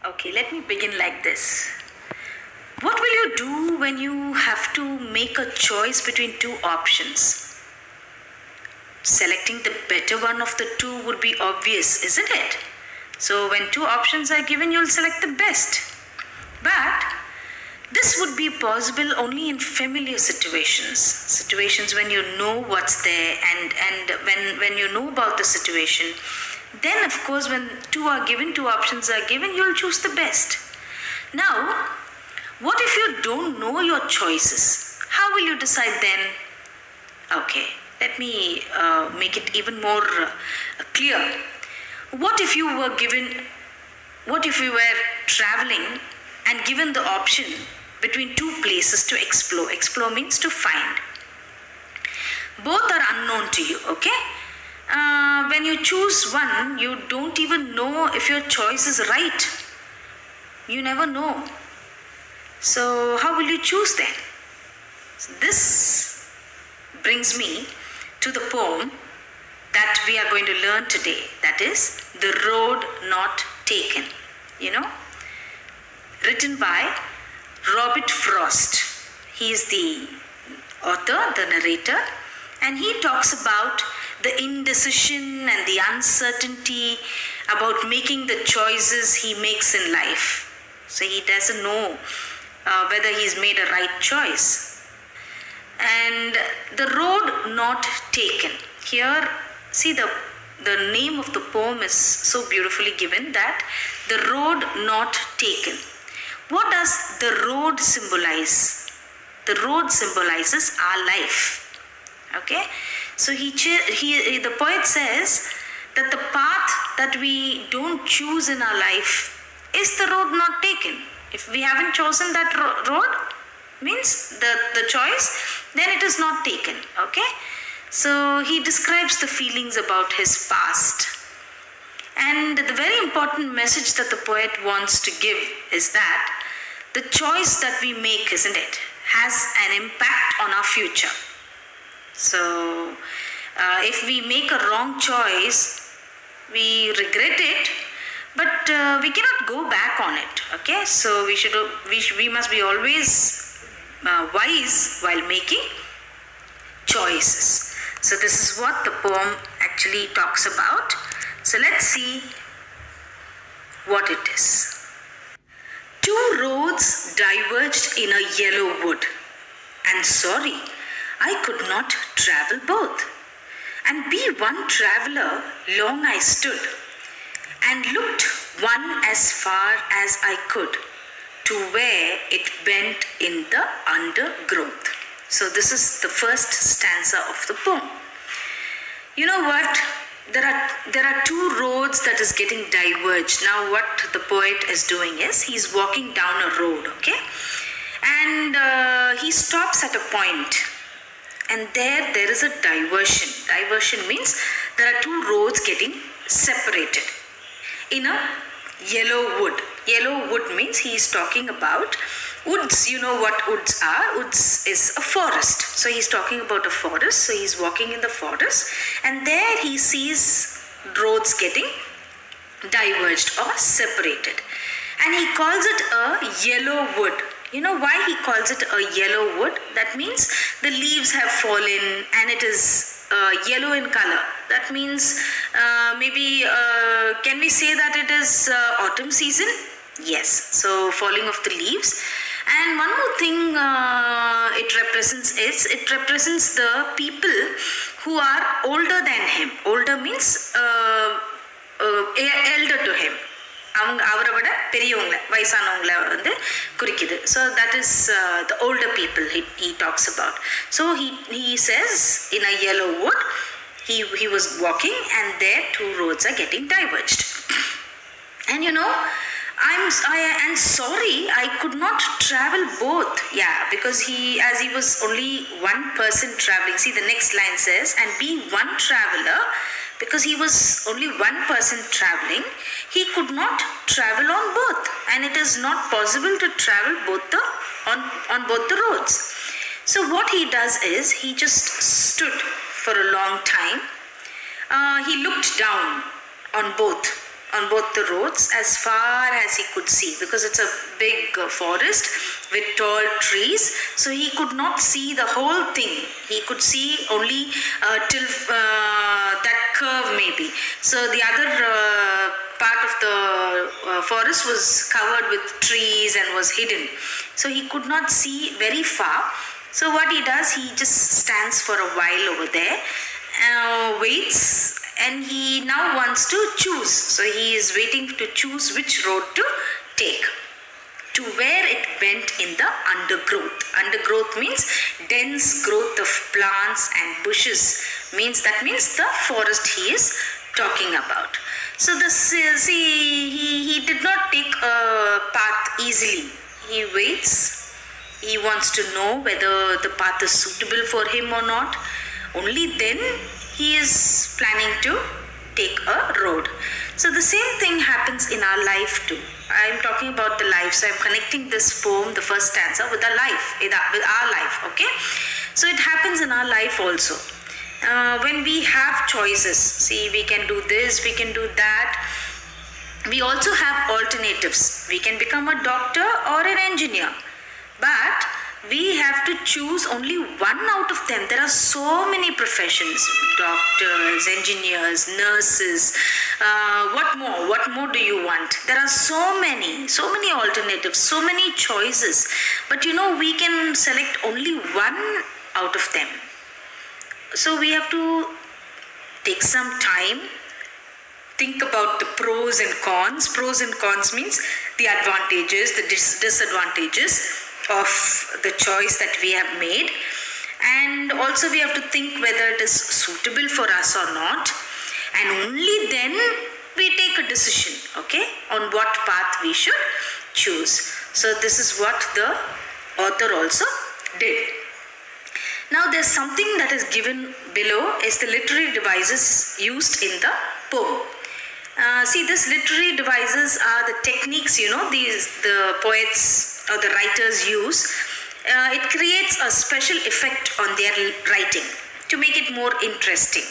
Okay, let me begin like this. What will you do when you have to make a choice between two options? Selecting the better one of the two would be obvious, isn't it? So, when two options are given, you'll select the best. But this would be possible only in familiar situations when you know what's there and when you know about the situation. Then, of course, when two options are given, you'll choose the best. Now, what if you don't know your choices? How will you decide then? Okay, let me make it even more clear. What if you were traveling and given the option between two places to explore? Explore means to find. Both are unknown to you, okay? When you choose one, you don't even know if your choice is right. You never know. So, how will you choose then? So this brings me to the poem that we are going to learn today. That is, The Road Not Taken. Written by Robert Frost. He is the author, the narrator, and he talks about the indecision and the uncertainty about making the choices he makes in life. So he doesn't know whether he's made a right choice. And the road not taken. Here, see the name of the poem is so beautifully given, that the road not taken. What does the road symbolize? The road symbolizes our life. Okay? So the poet says that the path that we don't choose in our life is the road not taken. If we haven't chosen that road, means the choice, then it is not taken. Okay? So he describes the feelings about his past. And the very important message that the poet wants to give is that the choice that we make, isn't it, has an impact on our future. So, if we make a wrong choice, we regret it, but we cannot go back on it. Okay, so we must be always wise while making choices. So this is what the poem actually talks about. So let's see what it is. Two roads diverged in a yellow wood, and sorry, I could not travel both. And be one traveller, long I stood, and looked one as far as I could, to where it bent in the undergrowth. So this is the first stanza of the poem. You know what? There are two roads that is getting diverged. Now what the poet is doing is, he's walking down a road, okay? And he stops at a point. And there is a diversion. Diversion means there are two roads getting separated in a yellow wood. Yellow wood means he is talking about woods. You know what woods are? Woods is a forest. So he's talking about a forest. So he's walking in the forest, and there he sees roads getting diverged or separated. And he calls it a yellow wood. You know why he calls it a yellow wood? That means the leaves have fallen and it is yellow in color. That means can we say that it is autumn season? Yes. So falling of the leaves. And one more thing it represents the people who are older than him. Older means elder to him. அவரை விட பெரியவங்களை வயசானவங்களை வந்து குறிக்குது. So that is the older people he talks about. So he says in a yellow wood he was walking, and there two roads are getting diverged. And I'm sorry I could not travel both. Yeah, because as he was only one person traveling. See, the next line says, and being one traveler, because he was only one person traveling, he could not travel on both, and it is not possible to travel on both the roads. So what he does is, he just stood for a long time. He looked down on both, on both the roads as far as he could see, because it's a big forest with tall trees, so he could not see the whole thing. He could see only till that curve maybe. So the other part of the forest was covered with trees and was hidden, so he could not see very far. So what he does, he just stands for a while over there, waits, and he now wants to choose. So he is waiting to choose which road to take, to where it went in the undergrowth. Undergrowth means dense growth of plants and bushes. That means the forest he is talking about. So he did not take a path easily. He waits. He wants to know whether the path is suitable for him or not. Only then he is planning to take a road. So the same thing happens in our life too. I am talking about the life, so I am connecting this poem, the first stanza, with our life, okay? So it happens in our life also. When we have choices, see, we can do this, we can do that. We also have alternatives. We can become a doctor or an engineer, but we have to choose only one out of them. There are so many professions: doctors, engineers, nurses. What more do you want? There are so many alternatives, so many choices. But we can select only one out of them. So we have to take some time, think about the pros and cons. Pros and cons means the advantages, the disadvantages of the choice that we have made, and also we have to think whether it is suitable for us or not, and only then we take a decision, okay, on what path we should choose. So this is what the author also did. Now there's something that is given below is the literary devices used in the poem. See, these literary devices are the techniques, the poets or the writers use. It creates a special effect on their writing to make it more interesting.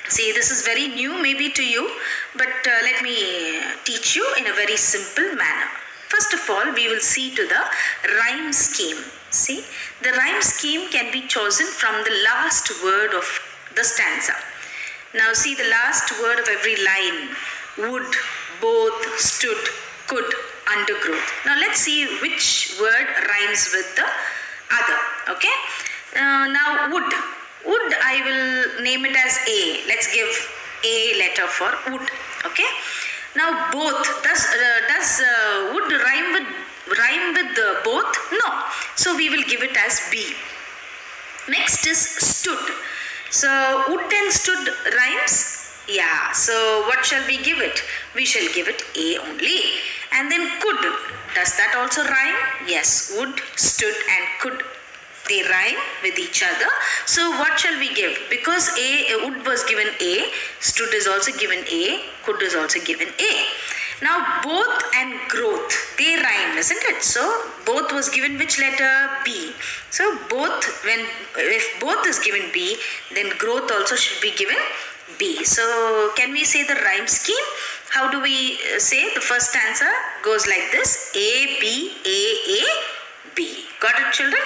See, this is very new maybe to you, but let me teach you in a very simple manner. First of all, we will see to the rhyme scheme. See, the rhyme scheme can be chosen from the last word of the stanza. Now see the last word of every line: would, both, stood, could, undergrowth. Now let's see which word rhymes with the other, okay? Now wood I will name it as A. Let's give A letter for wood, okay? Now both, does wood rhyme with both? No. So we will give it as B. Next is stood. So wood and stood rhymes? Yeah. So what shall we give it? We shall give it A only. And then could. Does that also rhyme? Yes. Wood, stood and could, they rhyme with each other. So what shall we give? Because wood was given A, stood is also given A, could is also given A. Now both and growth, they rhyme, isn't it? So both was given which letter? B. So if both is given B, then growth also should be given B. So can we say the rhyme scheme? How do we say? The first stanza goes like this: A, B, A, B. Got it, children?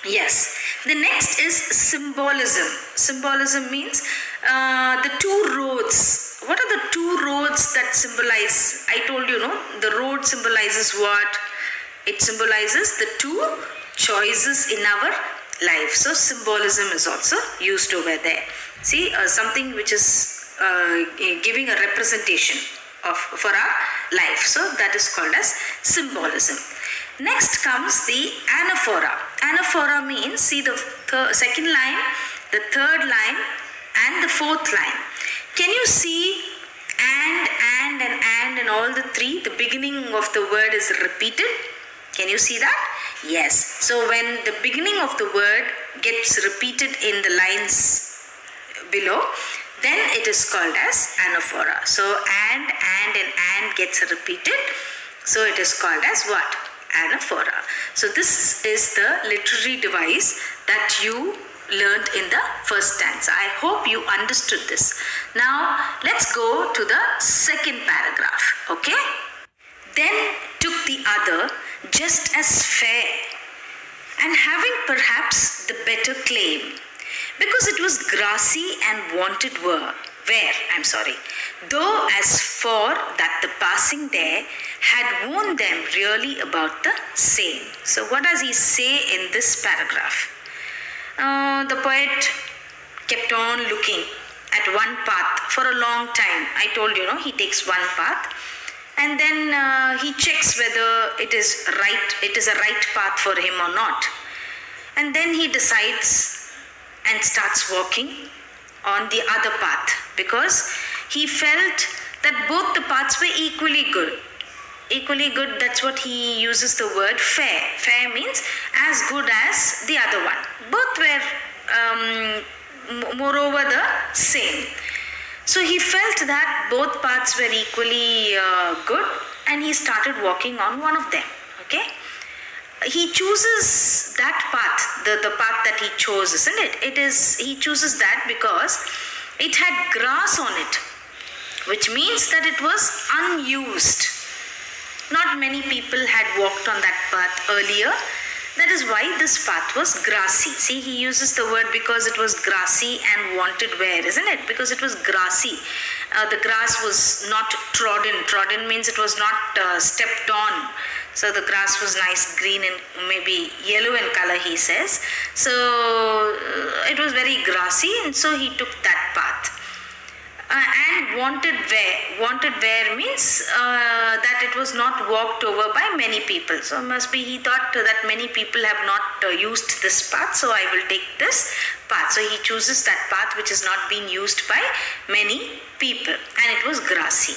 Yes. The next is symbolism. Symbolism means the two roads. What are the two roads that symbolize? I told you, the road symbolizes what? It symbolizes the two choices in our life. So symbolism is also used over there. See, something which is giving a representation for our life. So that is called as symbolism. Next comes the anaphora. Anaphora means, see the second line, the third line and the fourth line. Can you see and all the three? The beginning of the word is repeated. Can you see that? Yes. So when the beginning of the word gets repeated in the lines below, then it is called as anaphora. So and gets repeated. So it is called as what? Anaphora. So this is the literary device that you learned in the first stanza. I hope you understood this. Now let's go to the second paragraph. Okay? Then took the other just as fair, and having perhaps the better claim, because it was grassy and wanted though as for that the passing there had warned them really about the same. So what does he say in this paragraph? The poet kept on looking at one path for a long time. I told you, he takes one path and then he checks whether it is a right path for him or not. And then he decides and starts walking on the other path, because he felt that both the paths were equally good. Equally good, that's what he uses the word fair. Fair means as good as the other one. Both were moreover the same. So he felt that both paths were equally good, and he started walking on one of them. Okay? He chooses that path, the path that he chose, isn't it? He chooses that because it had grass on it, which means that it was unused. Not many people had walked on that path earlier. That is why this path was grassy. See, he uses the word because it was grassy and wanted wear, isn't it? Because it was grassy. The grass was not trodden. Trodden means it was not stepped on. So the grass was nice green and maybe yellow in color, he says. So it was very grassy, and so he took that path. And wanted where means that it was not walked over by many people. So must be he thought that many people have not used this path, so I will take this path. So he chooses that path which is not being used by many people, and it was grassy.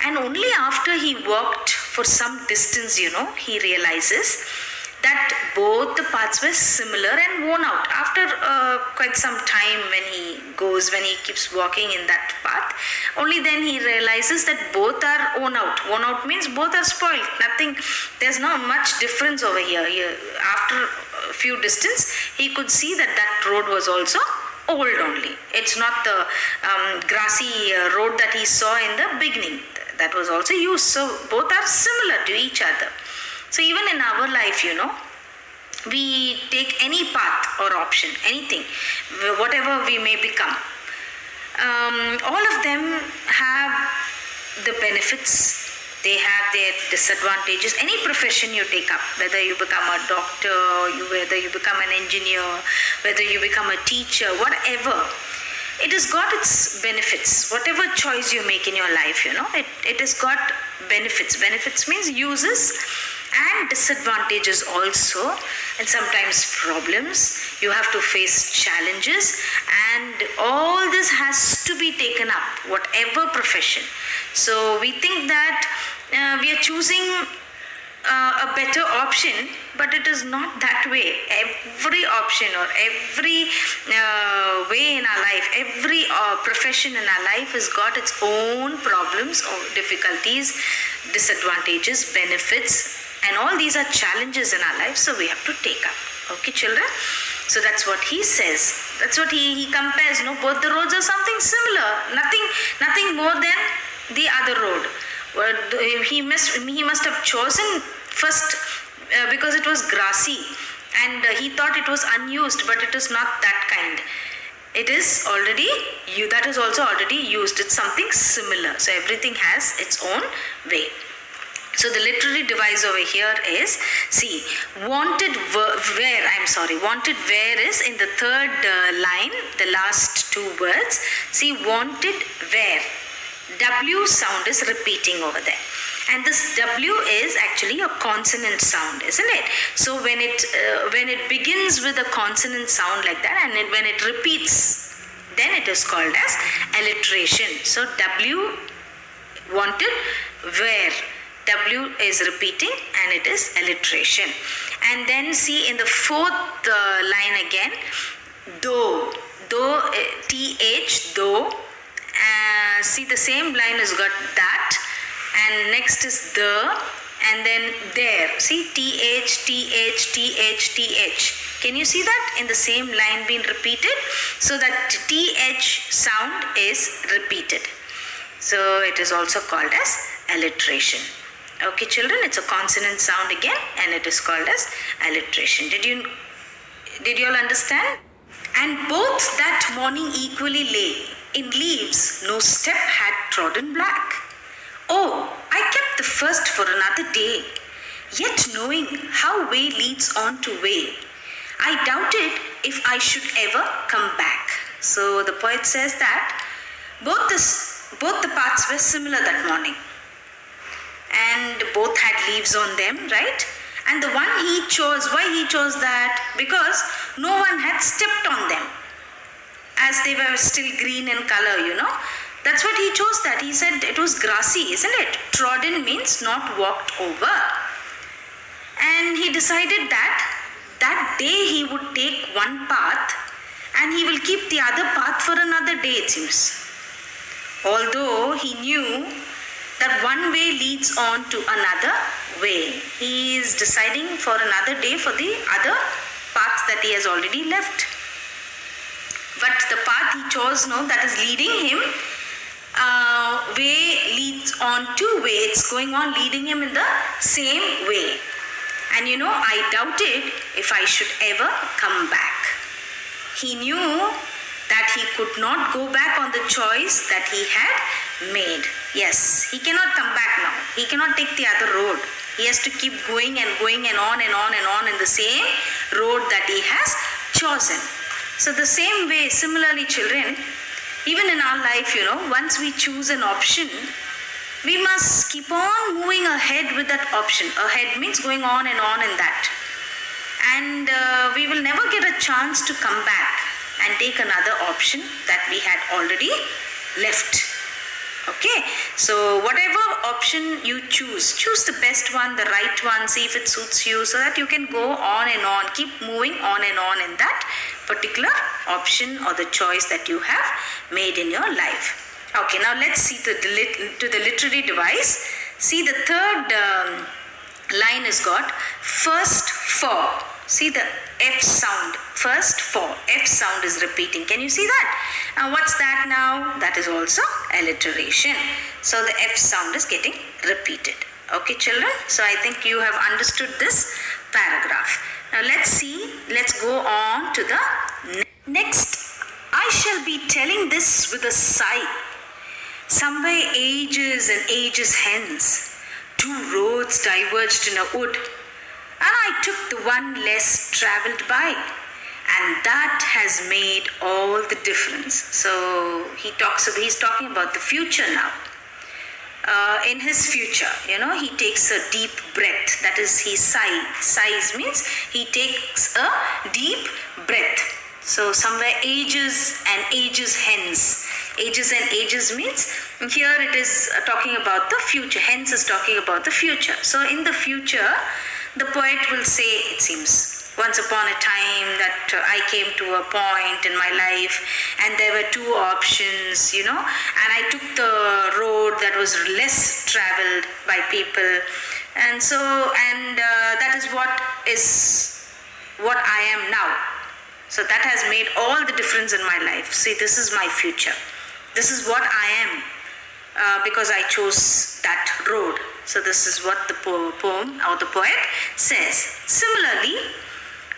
And only after he walked for some distance, he realizes that both the paths were similar and worn out. After quite some time, when he keeps walking in that path, only then he realizes that both are worn out. Worn out means both are spoiled. There's not much difference over here. After a few distance, he could see that road was also old only. It's not the grassy road that he saw in the beginning. That was also used. So both are similar to each other. So even in our life, we take any path or option, anything, whatever we may become. All of them have the benefits. They have their disadvantages. Any profession you take up, whether you become a doctor, whether you become an engineer, whether you become a teacher, whatever, it has got its benefits. Whatever choice you make in your life, it has got benefits. Benefits means uses and disadvantages also, and sometimes problems. You have to face challenges, and all this has to be taken up, whatever profession. So we think that we are choosing a better option, but it is not that way. Every option or every way in our life, every profession in our life has got its own problems or difficulties, disadvantages, benefits, and all these are challenges in our life, so we have to take up. Okay, children? So that's what he says. That's what he compares. Both the roads are something similar. Nothing more than the other road. He must have chosen first because it was grassy, and he thought it was unused, but it is not that kind. It is already that is also already used. It's something similar. So everything has its own way. So the literary device over here is, see, wanted where is in the third line, the last two words. See, wanted where. W sound is repeating over there. And this W is actually a consonant sound, isn't it? So when it begins with a consonant sound like that, and when it repeats, then it is called as alliteration. So W wanted where. W is repeating, and it is alliteration. And then see in the fourth line again, though, TH, though. See, the same line has got that, and next is the, and then there. See, TH, TH, TH, TH. Can you see that in the same line being repeated? So that TH sound is repeated. So it is also called as alliteration. Okay children, it's a consonant sound again and it is called as alliteration. Did you all understand? And both that morning equally lay in leaves, no step had trodden black. Oh, I kept the first for another day, yet knowing how way leads on to way, I doubted if I should ever come back. So the poet says that both the paths were similar that morning, and both had leaves on them, right? And the one he chose, why he chose that? Because no one had stepped on them, as they were still green in color, That's what he chose that. He said it was grassy, isn't it? Trodden means not walked over. And he decided that day he would take one path and he will keep the other path for another day, it seems. Although he knew that one way leads on to another way, he is deciding for another day for the other paths that he has already left. But the path he chose, that is leading him, way leads on to way. It's going on leading him in the same way. And I doubted if I should ever come back. He knew that he could not go back on the choice that he had made. Yes, he cannot come back now. He cannot take the other road. He has to keep going and going and on and on and on in the same road that he has chosen. So the same way, similarly children, even in our life, once we choose an option, we must keep on moving ahead with that option. Ahead means going on in that. And we will never get a chance to come back and take another option that we had already left. Okay, so whatever option you choose the best one, the right one, see if it suits you, so that you can go on and on, keep moving on and on in that particular option or the choice that you have made in your life. Okay, now let's see to the literary device. See, the third line is got first for. See the F sound, first for. F sound is repeating. Can you see that? Now what's that now? That is also alliteration. So the F sound is getting repeated. Okay children, so I think you have understood this paragraph. Now let's go on to the next. I shall be telling this with a sigh. Somewhere ages and ages hence, two roads diverged in a wood, and I took the one less travelled by, and that has made all the difference. So he's talking about the future now. In his future, he takes a deep breath. That is, he sighs means he takes a deep breath. So somewhere ages and ages hence. Ages and ages means here it is talking about the future. Hence is talking about the future. So in the future, the poet will say, it seems, once upon a time that I came to a point in my life and there were two options, and I took the road that was less traveled by people. And so, that is what I am now. So that has made all the difference in my life. See, this is my future. This is what I am because I chose that road. So this is what the poem or the poet says. Similarly,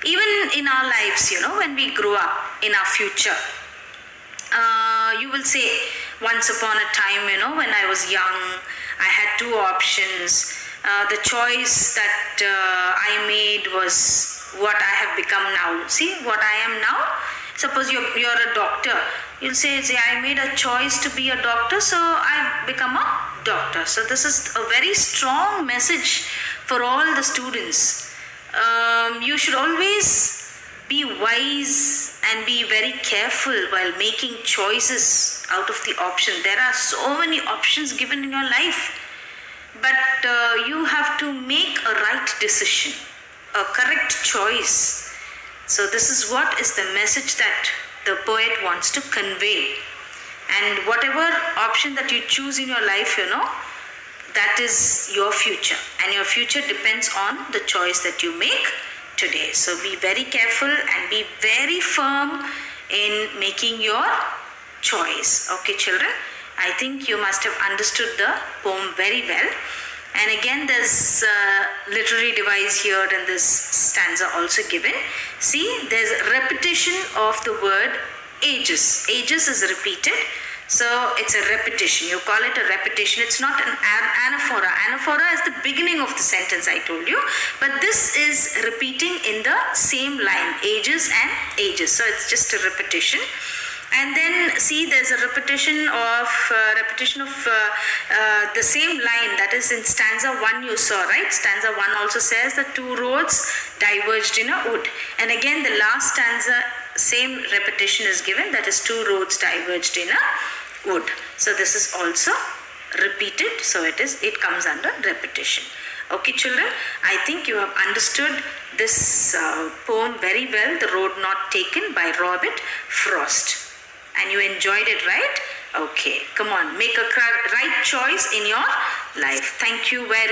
even in our lives, when we grow up in our future, you will say, once upon a time, when I was young, I had two options. The choice that I made was what I have become now. See what I am now? Suppose you're a doctor. You'll say, I made a choice to be a doctor, so I've become a doctor. So this is a very strong message for all the students. You should always be wise and be very careful while making choices out of the option. There are so many options given in your life, but you have to make a right decision, a correct choice. So this is what is the message that the poet wants to convey. And whatever option that you choose in your life, that is your future. And your future depends on the choice that you make today. So be very careful and be very firm in making your choice. Okay, children, I think you must have understood the poem very well. And again, there's a literary device here and this stanza also given. See, there's a repetition of the word ages. Ages is repeated. So it's a repetition. You call it a repetition. It's not an anaphora. Anaphora is the beginning of the sentence, I told you. But this is repeating in the same line, ages and ages. So it's just a repetition. And then see, there's a repetition of the same line, that is in stanza 1 you saw, right? Stanza 1 also says the two roads diverged in a wood. And again the last stanza, same repetition is given, that is two roads diverged in a wood. So this is also repeated, so it comes under repetition. Okay, children, I think you have understood this poem very well, The Road Not Taken by Robert Frost. And you enjoyed it, right? Okay, come on, make a right choice in your life. Thank you very